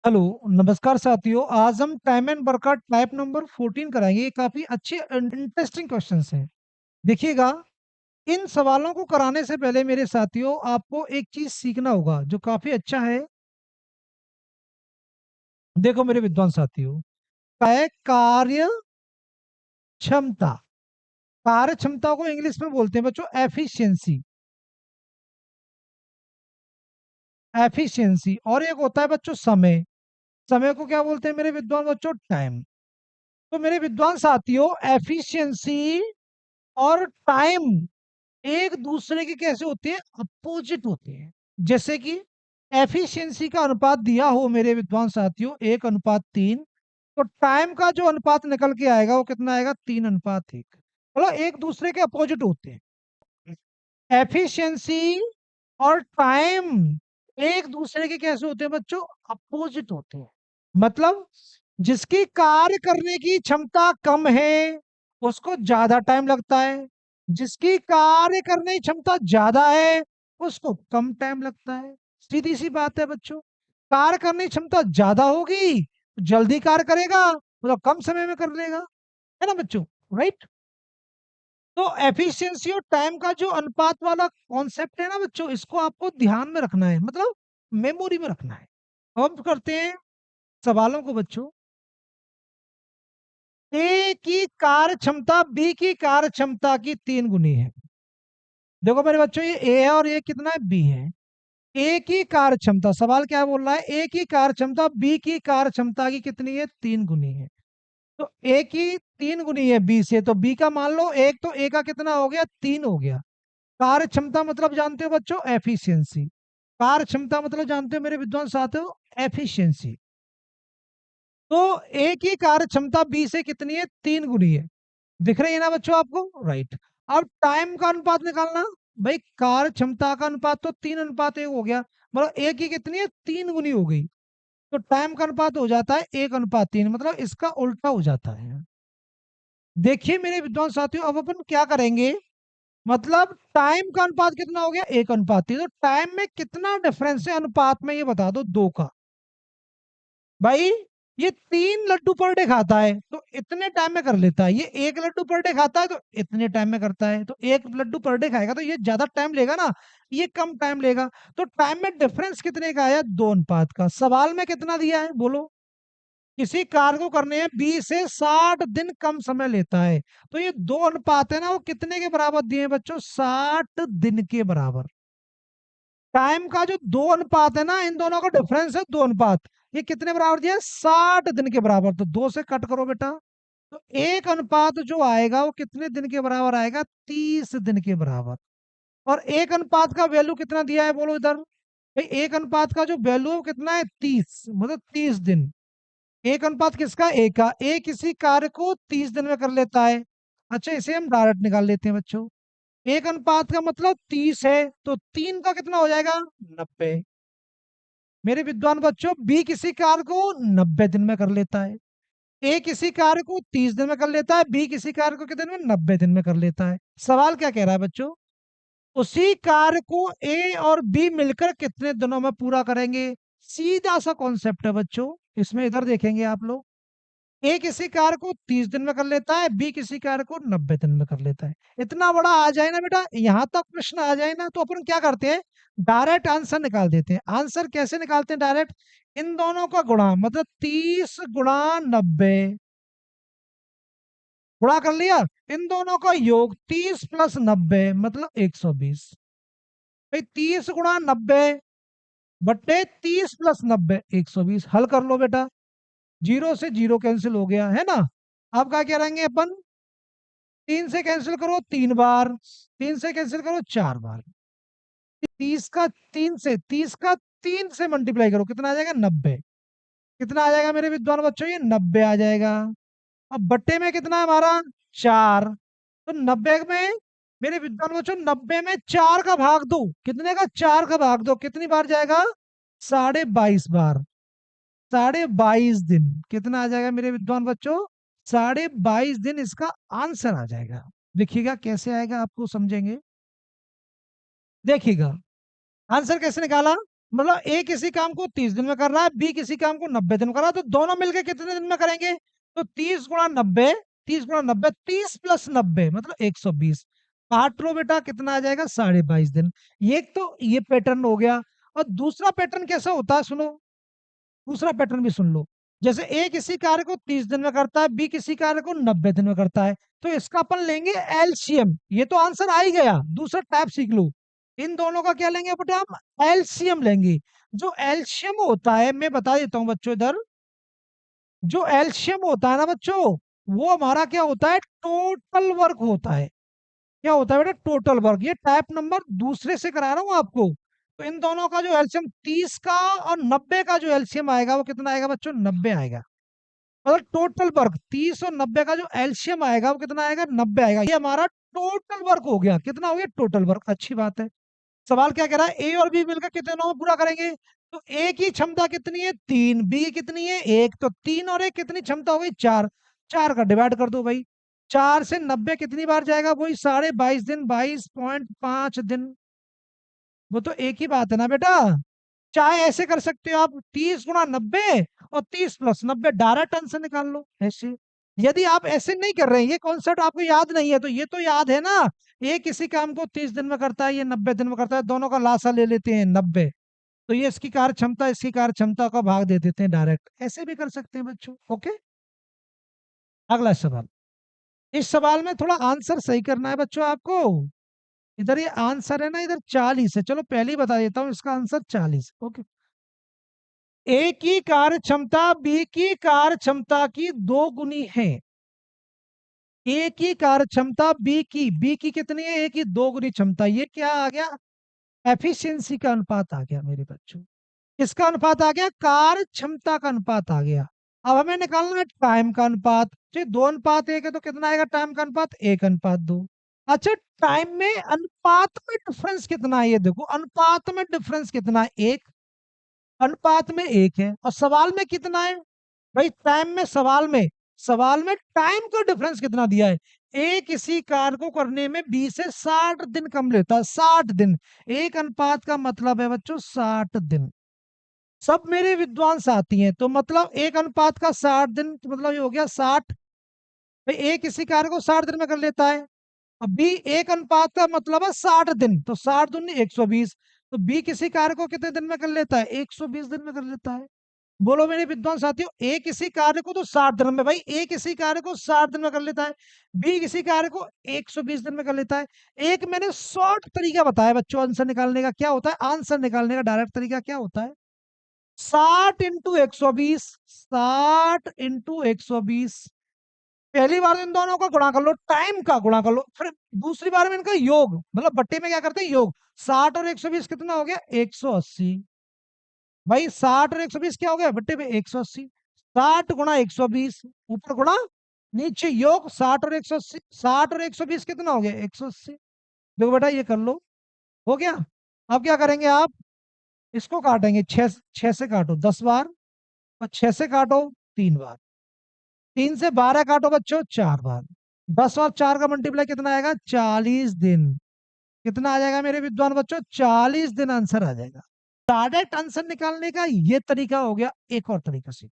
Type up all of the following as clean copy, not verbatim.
Hello. नमस्कार साथियों, आज हम time and workout type number 14 कराएंगे। ये काफी अच्छे इंटरेस्टिंग क्वेश्चंस हैं। देखिएगा, इन सवालों को कराने से पहले मेरे साथियों आपको एक चीज सीखना होगा जो काफी अच्छा है। देखो मेरे विद्वान साथियों, है कार्य क्षमता। कार्य क्षमता को इंग्लिश में बोलते हैं बच्चों एफिशिएंसी। एफिशिएंसी। और एक होता है बच्चों समय। समय को क्या बोलते हैं मेरे विद्वान बच्चों? टाइम। तो मेरे विद्वान साथियों, एफिशिएंसी और टाइम एक दूसरे के कैसे होते हैं? अपोजिट होते हैं। जैसे कि एफिशिएंसी का अनुपात दिया हो मेरे विद्वान साथियों 1:3, तो टाइम का जो अनुपात निकल के आएगा वो कितना आएगा? 3:1। मतलब एक दूसरे के अपोजिट होते हैं। एफिशिएंसी और टाइम एक दूसरे के कैसे होते हैं बच्चों? अपोजिट होते हैं। मतलब जिसकी कार्य करने की क्षमता कम है उसको ज्यादा टाइम लगता है, जिसकी कार्य करने की क्षमता ज्यादा है उसको कम टाइम लगता है। सीधी सी बात है बच्चों। कार्य करने की क्षमता ज्यादा होगी तो जल्दी कार्य करेगा, मतलब कम समय में कर लेगा, है ना बच्चों? राइट। तो एफिशिएंसी और टाइम का जो अनुपात वाला कॉन्सेप्ट है ना बच्चों, इसको आपको ध्यान में रखना है, मतलब मेमोरी में रखना है। अब हम करते हैं सवालों को बच्चों। ए की कार्य क्षमता बी की कार्य क्षमता की 3 गुनी है। देखो मेरे बच्चों, ये ए है और ये कितना है? बी है। ए की कार्य क्षमता, सवाल क्या बोल रहा है? ए की कार्य क्षमता बी की कार्य क्षमता की कितनी है? 3 गुनी है। तो ए की 3 गुनी है बी से, तो बी का मान लो एक, तो ए का कितना हो गया? 3 हो गया। कार्य क्षमता मतलब जानते हो बच्चों? एफिशिएंसी। कार्य क्षमता मतलब जानते हो मेरे विद्वान साथियों? एफिशिएंसी। तो ए की कार्य क्षमता बी से कितनी है? 3 गुनी है। दिख रही है ना बच्चों आपको? राइट। अब टाइम का अनुपात निकालना। भाई कार्य क्षमता का अनुपात तो 3:1 हो गया, मतलब ए की कितनी है? 3 गुनी हो गई। तो टाइम का अनुपात हो जाता है 1:3, मतलब इसका उल्टा हो जाता है। देखिए मेरे विद्वान साथियों, अब अपन क्या करेंगे? मतलब टाइम का अनुपात कितना हो गया? 1:3। तो टाइम में कितना डिफरेंस है अनुपात में, ये बता दो। 2 का। भाई ये 3 लड्डू पर डे खाता है तो इतने टाइम में कर लेता है, ये 1 लड्डू पर डे खाता है तो इतने टाइम में करता है। तो 1 लड्डू पर डे खाएगा तो ये ज्यादा टाइम लेगा ना, ये कम टाइम लेगा। तो टाइम में डिफरेंस कितने का आया? 2 अनुपात का। सवाल में कितना दिया है बोलो? किसी कार्य को करने में 20 से 60 दिन कम समय लेता है। तो ये 2 अनुपात है ना, वो कितने के बराबर दिए हैं बच्चों? 60 दिन के बराबर। टाइम का जो 2 अनुपात है ना, इन दोनों का डिफरेंस है 2 अनुपात। ये कितने बराबर दिया है? 60 दिन के बराबर। तो 2 से कट करो बेटा, तो 1 अनुपात जो आएगा वो कितने दिन के बराबर आएगा? 30 दिन के बराबर। और 1 अनुपात का वैल्यू कितना दिया है बोलो इधर? भाई 1 अनुपात का जो वैल्यू है वो कितना है? 30, मतलब 30 दिन। 1 अनुपात किसका? ए का। ए किसी कार्य को 30 दिन में कर लेता है। अच्छा, इसे हम डायरेक्ट निकाल लेते हैं बच्चों। 1 अनुपात का मतलब 30 है, तो 3 का कितना हो जाएगा? 90। मेरे विद्वान बच्चों, बी किसी कार्य को 90 दिन में कर लेता है। ए किसी कार्य को 30 दिन में कर लेता है, बी किसी कार्य को कितने दिन में? 90 दिन में कर लेता है। सवाल क्या कह रहा है बच्चों? उसी कार्य को ए और बी मिलकर कितने दिनों में पूरा करेंगे? सीधा सा कॉन्सेप्ट है बच्चों। इसमें इधर देखेंगे आप लोग। ए किसी कार्य को 30 दिन में कर लेता है, बी किसी कार्य को 90 दिन में कर लेता है। इतना बड़ा आ जाए ना बेटा, यहां तक प्रश्न आ जाए ना, तो अपन क्या करते हैं? डायरेक्ट आंसर निकाल देते हैं। आंसर कैसे निकालते हैं डायरेक्ट? इन दोनों का गुणा, मतलब 30 × 90 गुणा कर लिया। इन दोनों का योग 30 + 90 मतलब 120। भाई 30 × 90 बट्टे 30 + 90 120। हल कर लो बेटा। जीरो से जीरो कैंसिल हो गया है ना। अब क्या करेंगे अपन? 3 से कैंसिल करो 3 बार, 3 से कैंसिल करो 4 बार। 30 से 3 से मल्टीप्लाई करो, कितना आ जाएगा? 90। कितना आ जाएगा मेरे विद्वान बच्चों? ये 90 आ जाएगा। अब बट्टे में कितना है हमारा? 4। तो 90 में मेरे विद्वान बच्चों, 90 में 4 का भाग दो। कितने का? 4 का भाग दो। कितनी बार जाएगा? 22.5 बार। 22.5 दिन। कितना आ जाएगा मेरे विद्वान बच्चों? 22.5 दिन इसका आंसर आ जाएगा। देखिएगा कैसे आएगा, आपको समझेंगे। देखिएगा आंसर कैसे निकाला। मतलब ए किसी काम को 30 दिन में कर रहा है, बी किसी काम को 90 दिन में कर रहा है, तो दोनों मिलकर कितने दिन में करेंगे? तो 30 गुणा 90, 30 गुणा 90, 30 + 90 मतलब 120। काट लो बेटा, कितना आ जाएगा? 22.5 दिन। ये तो ये पैटर्न हो गया। और दूसरा पैटर्न कैसा होता है, सुनो, दूसरा पैटर्न भी सुन लो। जैसे ए किसी कार्य को 30 दिन में करता है, बी किसी कार्य को 90 दिन में करता है, तो इसका अपन लेंगे एलसीएम। ये तो आंसर आ ही गया, दूसरा टाइप सीख लो। इन दोनों का क्या लेंगे बेटा? हम एलसीएम लेंगे। जो एलसीएम होता है, मैं बता देता हूं बच्चों इधर, जो एलसीएम होता है ना बच्चों, वो हमारा क्या होता है? टोटल वर्क होता है। क्या होता है बेटा? Total work. ये टाइप नंबर दूसरे से करा रहा हूं आपको। तो इन दोनों का जो एलसीएम 30 का और 90 का जो एलसीएम आएगा वो कितना आएगा बच्चों? 90 आएगा। मतलब टोटल वर्क 30 और 90 का जो एलसीएम आएगा वो कितना आएगा? 90 आएगा। ये हमारा टोटल वर्क हो गया। कितना हो गया? Total work. अच्छी बात है। सवाल क्या कह रहा है? ए और बी मिलकर कितने दिनों में पूरा करेंगे? तो ए की क्षमता कितनी है? 3। बी की कितनी है? 1। तो 3 और 1 कितनी क्षमता हो गई? 4। 4 का डिवाइड कर दो भाई। 4 से 90 कितनी बार जाएगा? वही 22.5 दिन, 22.5 दिन। वो तो एक ही बात है ना बेटा। चाहे ऐसे कर सकते हो आप, 30 गुणा 90 और 30 + 90 डायरेक्ट आंसर निकाल लो ऐसे। यदि आप ऐसे नहीं कर रहे हैं, ये कॉन्सेप्ट आपको याद नहीं है, तो ये तो याद है ना, ये किसी काम को 30 दिन में करता है, ये 90 दिन में करता है, दोनों का लासा ले लेते हैं 90। तो ये इसकी कार्य क्षमता इसकी कार्य क्षमता का भाग दे देते हैं डायरेक्ट। ऐसे भी कर सकते हैं बच्चों। ओके, अगला सवाल। इस सवाल में थोड़ा आंसर सही करना है बच्चों आपको। इधर ये आंसर है ना, इधर 40 है। चलो पहले ही बता देता हूँ, इसका आंसर 40। ओके। ए की कार्य क्षमता बी की कार्य क्षमता की 2 गुनी है। ए की कार्य क्षमता बी की कितनी है? ए की 2 गुनी क्षमता। ये क्या आ गया? एफिशिएंसी का अनुपात आ गया मेरे बच्चों। किसका अनुपात आ गया? कार्य क्षमता का अनुपात आ गया। अब हमें निकालना है टाइम का अनुपात। तो 2:1 है, तो कितना आएगा टाइम का अनुपात? 1:2। अच्छा, टाइम में अनुपात में डिफरेंस कितना है? ये देखो, अनुपात में डिफरेंस कितना है? 1। अनुपात में 1 है। और सवाल में कितना है भाई? टाइम में, सवाल में टाइम का डिफरेंस कितना दिया है? ए किसी कार्य को करने में बी से 60 दिन कम लेता है। 60 दिन। 1:5 का मतलब है बच्चों 60 दिन। सब मेरे विद्वान साथी हैं, तो मतलब 1:5 का 60 दिन, तो मतलब ये हो गया 60। भाई ए किसी कार्य को 60 दिन में कर लेता है। अब बी, 1:5 का मतलब है 60 दिन, तो 60 दूनी 120। तो बी किसी कार्य को कितने दिन में कर लेता है? 120 दिन में कर लेता है। बोलो मेरे विद्वान साथियों, ए किसी कार्य को तो 60 दिन में, भाई ए किसी कार्य को 60 दिन में कर लेता है, बी किसी कार्य को 120 दिन में कर लेता है। एक मैंने शॉर्ट तरीका बताया बच्चों आंसर निकालने का। क्या होता है आंसर निकालने का डायरेक्ट तरीका? क्या होता है? 60 × 120। 60 × 120। पहली बार इन दोनों का गुणा कर लो, टाइम का गुणा कर लो, फिर दूसरी बार में इनका योग, मतलब बट्टे में क्या करते हैं? योग। 60 और 120 कितना हो गया? 180। भाई 60 और 120 क्या हो गया बट्टे में? 180। 60 × 120, ऊपर गुणा नीचे योग, 60 और 180। 60 और 120 कितना हो गया? 180। देखो बेटा ये कर लो, हो गया। अब क्या करेंगे आप? इसको काटेंगे, 6 से काटो 10 बार, और 6 से काटो 3 बार, 3 से 12 काटो बच्चों 4 बार। 10 और 4 का मल्टीप्लाई कितना आएगा? 40 दिन। कितना आ जाएगा मेरे विद्वान बच्चों? 40 दिन आंसर आ जाएगा। डायरेक्ट आंसर निकालने का ये तरीका हो गया। एक और तरीका से,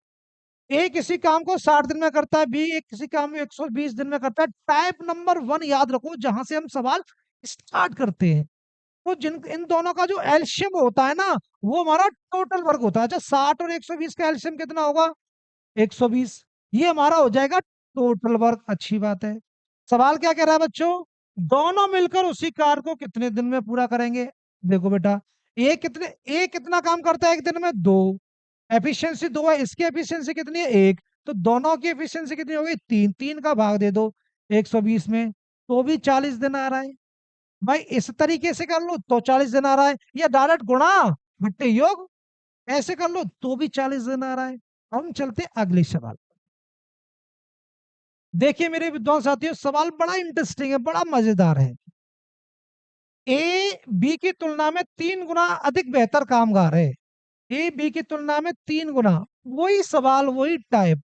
ए किसी काम को 60 दिन में करता है, बी एक किसी काम में 120 दिन में करता है। टाइप नंबर 1 याद रखो, जहां से हम सवाल स्टार्ट करते हैं। तो जिन इन दोनों का जो एल्शियम होता है ना, वो हमारा टोटल वर्क होता है। अच्छा, 60 और 120 का एल्शियम कितना होगा? 120। ये हमारा हो जाएगा टोटल वर्क। अच्छी बात है। सवाल क्या कह रहा है बच्चों? दोनों मिलकर उसी कार्य को कितने दिन में पूरा करेंगे? देखो बेटा, ए कितना काम करता है एक दिन में? 2। एफिशिएंसी 2 है, इसकी एफिशिएंसी कितनी है? 1। तो दोनों की एफिशिएंसी कितनी होगी? 3। 3 का भाग दे दो 120 में, तो भी 40 दिन आ रहा है। भाई इस तरीके से कर लो तो 40 दिन आ रहा है, या डायरेक्ट गुणा बट्टे योग ऐसे कर लो तो भी 40 दिन आ रहा है। हम चलते अगले सवाल। देखिए मेरे विद्वान साथियों, सवाल बड़ा इंटरेस्टिंग है, बड़ा मजेदार है। ए बी की तुलना में 3 गुना अधिक बेहतर कामगार है। ए बी की तुलना में 3 गुना। वही सवाल, वही टाइप।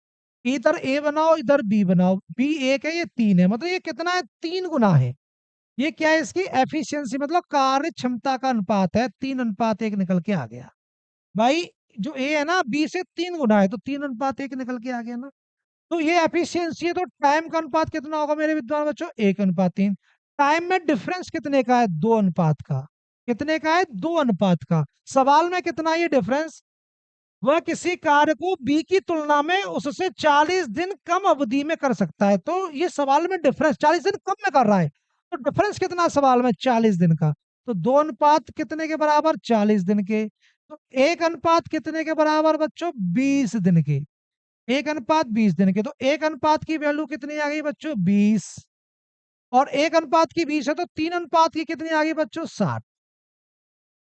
इधर ए बनाओ, इधर बी बनाओ। बी 1 है, ये 3 है, मतलब ये कितना है? 3 गुना है। ये क्या है? इसकी एफिशिएंसी मतलब कार्य क्षमता का अनुपात है। 3:1 निकल के आ गया। भाई जो ए है ना बी से 3 गुना है, तो 3:1 निकल के आ गया ना। तो ये एफिशिएंसी है, तो टाइम का अनुपात कितना होगा मेरे विद्वान बच्चों? 1:3। टाइम में डिफरेंस कितने का है? 2 अनुपात का। कितने का है? 2 अनुपात का। सवाल में कितना है ये डिफरेंस? वह किसी कार्य को बी की तुलना में उससे 40 दिन कम अवधि में कर सकता है। तो ये सवाल में डिफरेंस 40 दिन कम में कर रहा है, तो डिफरेंस कितना सवाल में? 40 दिन का। तो 2 अनुपात कितने के बराबर? 40 दिन के। तो 1 अनुपात कितने के बराबर बच्चों? 20 दिन के। 1:20 दिन के। तो 1 अनुपात की वैल्यू कितनी आ गई बच्चों? 20। और 1 अनुपात की 20 है, तो 3 अनुपात की कितनी आ गई बच्चों? 60।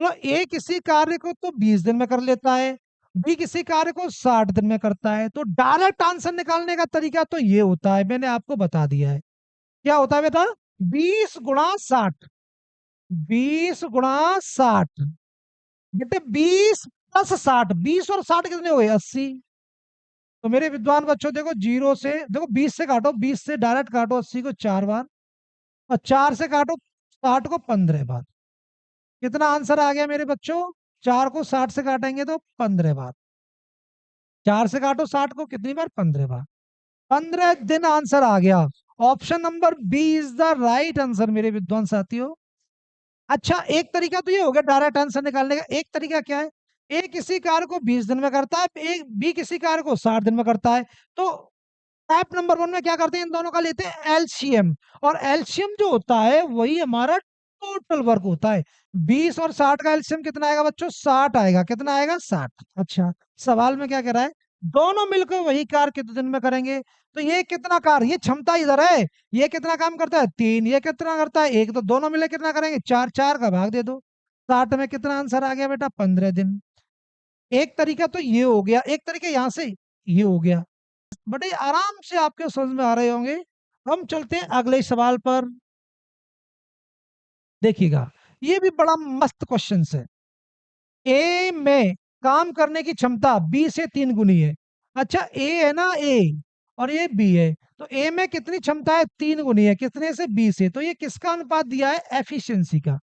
तो ए किसी कार्य को तो 20 दिन में कर लेता है, बी किसी कार्य को 60 दिन में करता है। तो डायरेक्ट आंसर निकालने का तरीका तो ये होता है, मैंने आपको बता दिया है। क्या होता है बेटा? 20 × 60। 20 × 60। बेटे 20 + 60, 20 और 60 कितने हो गए? 80। तो मेरे विद्वान बच्चों देखो, जीरो से देखो, 20 से काटो, 20 से डायरेक्ट काटो 80 को 4 बार, और 4 से काटो 60 को 15 बार। कितना आंसर आ गया मेरे बच्चों? 4 को 60 से काटेंगे तो 15 बार। 4 से काटो 60 को कितनी बार? 15 बार। 15 दिन आंसर आ गया। Option number B is the right answer मेरे विद्वान साथियों। अच्छा, एक तरीका तो ये हो गया डायरेक्ट आंसर निकालने का। एक तरीका क्या है? ए किसी कार्य को 20 दिन में करता है, एक बी किसी कार्य को 60 दिन में करता है। तो स्टेप नंबर 1 में क्या करते हैं? इन दोनों का लेते हैं एलसीएम। और एलसीएम जो होता है वही हमारा टोटल वर्क होता है। 20 और 60 का एलसीएम कितना आएगा बच्चों? 60 आएगा। कितना आएगा? 60। अच्छा, सवाल में क्या कह रहा है? दोनों मिलकर वही कार्य कितने दिन में करेंगे? तो ये कितना कार्य, ये क्षमता इधर है, ये कितना काम करता है? 3। ये कितना करता है? 1। तो दोनों मिले कितना करेंगे? 4। 4 का भाग दे दो। 60 में कितना आंसर आ गया बेटा? 15 दिन। एक तरीका तो ये हो गया, एक तरीका यहां से ये हो गया। बड़े आराम से आपके समझ में आ रहे होंगे। हम चलते हैं अगले सवाल पर। देखिएगा, ये भी बड़ा मस्त क्वेश्चन है। ए में काम करने की क्षमता बी से 3 गुनी है। अच्छा, ए है ना, ए, और ये बी है। तो ए में कितनी क्षमता है? 3 गुनी है। कितने से? बी से। तो ये किसका अनुपात दिया है? एफिशिएंसी का।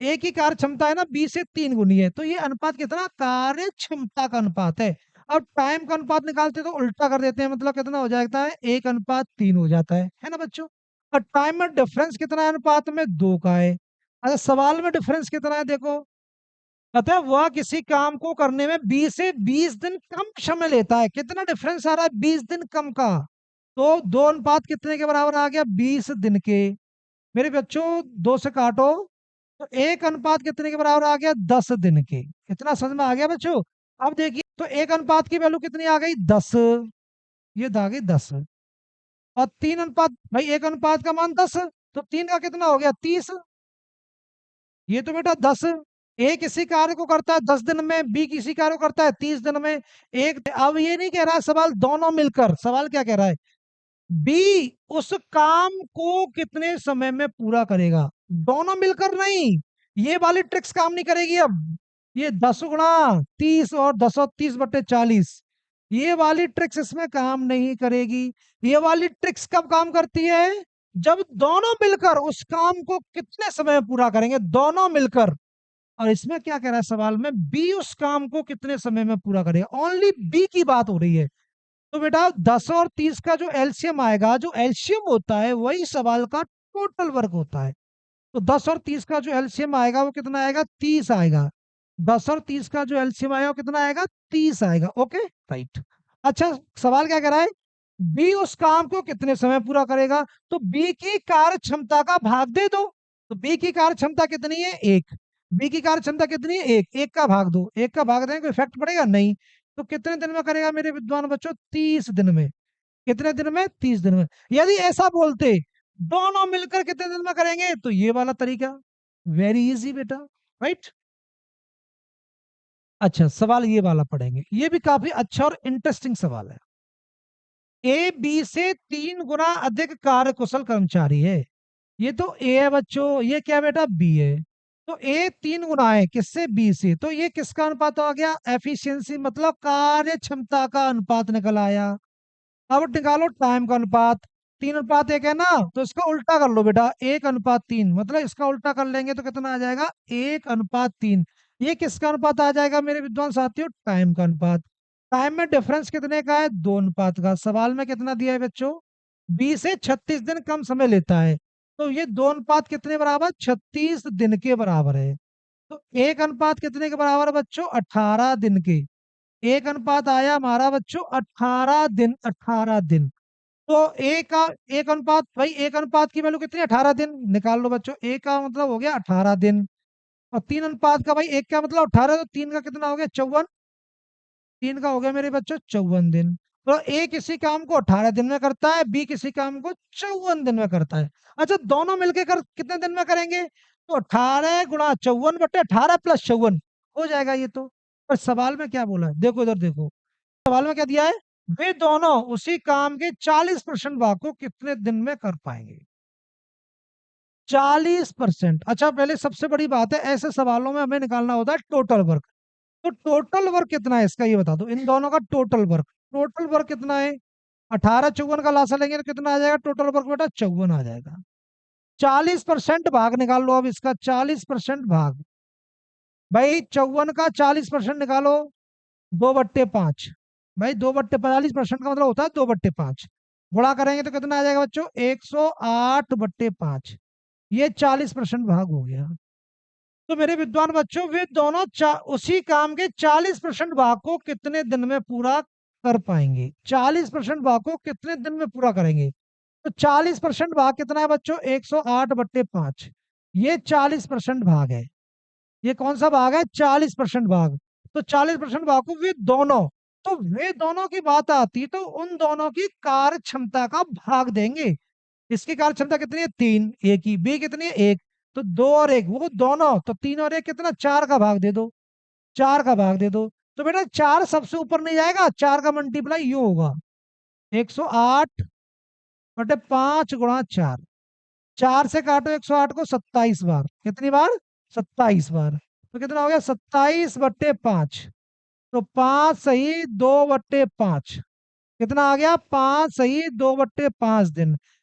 ए की कार्य क्षमता है ना बी से 3 गुनी है, तो ये अनुपात कितना? कार्य क्षमता का अनुपात है। अब टाइम का अनुपात निकालते तो उल्टा कर देते हैं, मतलब कितना हो जाता है? 1:3 हो जाता है ना बच्चों? और टाइम में डिफरेंस कितना है अनुपात में? 2 का है। अच्छा, सवाल में डिफरेंस कितना है देखो। अतः वह किसी काम को करने में 20 से 20 दिन कम समय लेता है। कितना डिफरेंस आ रहा है? 20 दिन कम का। तो 2 अनुपात कितने के बराबर आ गया? 20 दिन के। मेरे बच्चों 2 से काटो, तो 1 अनुपात कितने के बराबर आ गया? 10 दिन के। कितना समझ में आ गया बच्चों? अब देखिए, तो 1 अनुपात की वैल्यू कितनी आ गई? 10। ये आ गई 10। और 3 अनुपात, भाई 1 अनुपात का मान 10, तो 3 का कितना हो गया? 30। ये तो बेटा 10। ए किसी कार्य को करता है 10 दिन में, बी किसी कार्य को करता है 30 दिन में। एक, अब ये नहीं कह रहा सवाल दोनों मिलकर, सवाल क्या कह रहा है? बी उस काम को कितने समय में पूरा करेगा। दोनों मिलकर नहीं, ये वाली ट्रिक्स काम नहीं करेगी अब। ये 10 × 30 और 10 और 30/40, ये वाली ट्रिक्स इसमें काम नहीं करेगी। ये वाली ट्रिक्स कब काम करती है? जब दोनों मिलकर उस काम को कितने समय में पूरा करेंगे, दोनों मिलकर। और इसमें क्या कह रहा है सवाल में? बी उस काम को कितने समय में पूरा करेगा, ओनली बी की बात हो रही है। तो बेटा 10 और 30 का जो एलसीएम आएगा, जो एलसीएम होता है वही सवाल का टोटल वर्क होता है। तो 10 और 30 का जो एलसीएम आएगा वो कितना आएगा? 30 आएगा। 10 और 30 का जो एलसीएम आएगा वो कितना आएगा? 30 आएगा। Okay, right. अच्छा, सवाल क्या कह रहा है? बी उस काम को कितने समय पूरा करेगा? तो बी की कार्य क्षमता का भाग दे दो। तो बी की कार्य क्षमता कितनी है? 1। बी की कार्य क्षमता कितनी है? 1। 1 का भाग दो, 1 का भाग देंगे कोई इफेक्ट पड़ेगा नहीं। तो कितने दिन में करेगा मेरे विद्वान बच्चों? 30 दिन में। कितने दिन में? 30 दिन में। यदि ऐसा बोलते दोनों मिलकर कितने दिन में करेंगे, तो ये वाला तरीका वेरी इजी बेटा, राइट। अच्छा, सवाल ये वाला पढ़ेंगे, ये भी काफी अच्छा और इंटरेस्टिंग सवाल है। ए बी से 3 गुना अधिक कार्य कुशल कर्मचारी है। ये तो ए है बच्चों, ये क्या बेटा? बी है। तो ए 3 गुना है किससे? बी से। तो ये किसका अनुपात आ गया? एफिशिएंसी, मतलब कार्य क्षमता का अनुपात निकल आया। अब निकालो टाइम का अनुपात। 3:1 है ना, तो इसका उल्टा कर लो बेटा, 1:3, मतलब इसका उल्टा कर लेंगे तो कितना आ जाएगा? 1:3। ये किसका अनुपात आ जाएगा मेरे विद्वान साथियों? टाइम का अनुपात। टाइम में डिफरेंस कितने का है? 2 अनुपात का। सवाल में कितना दिया है बच्चों? 20 से 36 दिन कम समय लेता है। तो ये 2 अनुपात कितने बराबर? 36 दिन के बराबर है। तो एक अनुपात कितने के बराबर है बच्चों? 18 दिन के। एक अनुपात आया हमारा बच्चों 18 दिन, 18 दिन। तो एक अनुपात, भाई एक अनुपात की वैल्यू कितनी? 18 दिन। निकाल लो बच्चों, एक का मतलब हो गया 18 दिन। और 3 अनुपात का, भाई एक का मतलब 18, तो 3 का कितना हो गया? 54। 3 का हो गया मेरे बच्चों 54 दिन। तो ए किसी काम को 18 दिन में करता है, बी किसी काम को 54 दिन में करता है। अच्छा, दोनों मिलके कितने दिन में करेंगे? तो 18 गुणा 54 बटे 18 प्लस 54 हो जाएगा ये तो। पर सवाल में क्या बोला है? देखो इधर देखो, सवाल में क्या दिया है? वे दोनों उसी काम के 40% भाग को कितने दिन में कर पाएंगे? 40%। अच्छा, पहले सबसे बड़ी बात है, ऐसे सवालों में हमें निकालना होता है टोटल वर्क। तो टोटल वर्क कितना है इसका ये बता दो, इन दोनों का टोटल वर्क। टोटल वर्क कितना है? 18 54 का लासा लेंगे तो कितना आ जाएगा टोटल वर्क बेटा? 54 आ जाएगा। 40% भाग निकाल लो अब इसका, 40% भाग। भाई 54 का 40% निकालो, 2/5। भाई 2/40% का मतलब होता है 2/5। गुणा करेंगे तो कितना आ जाएगा बच्चों? 108/5। ये 40% भाग हो गया। तो मेरे विद्वान बच्चों, वे दोनों उसी काम के 40% भाग को कितने दिन में पूरा कर पाएंगे? 40% भाग को कितने दिन में पूरा करेंगे? तो 40% भाग कितना है बच्चों? 108/5। ये 40% भाग है। ये कौन सा भाग है? 40% भाग। तो 40% भाग को वे दोनों, तो वे दोनों की बात आती तो उन दोनों की कार्य क्षमता का भाग देंगे। इसकी कार्य क्षमता कितनी है? 3। ए की। बी कितनी है? 1। तो 2 और 1 वो दोनों, तो 3 और 1 कितना? 4 का भाग दे दो। 4 का भाग दे दो। तो बेटा 4 सबसे ऊपर नहीं जाएगा, 4 का मल्टीप्लाई यू होगा, 108/5 गुणा 4। 4 से काटो 108 को 27 बार। कितनी बार? 27 बार। तो कितना हो गया? 27/5। तो 5 सही 2/5। कितना आ गया? 5 सही 2/5 दिन।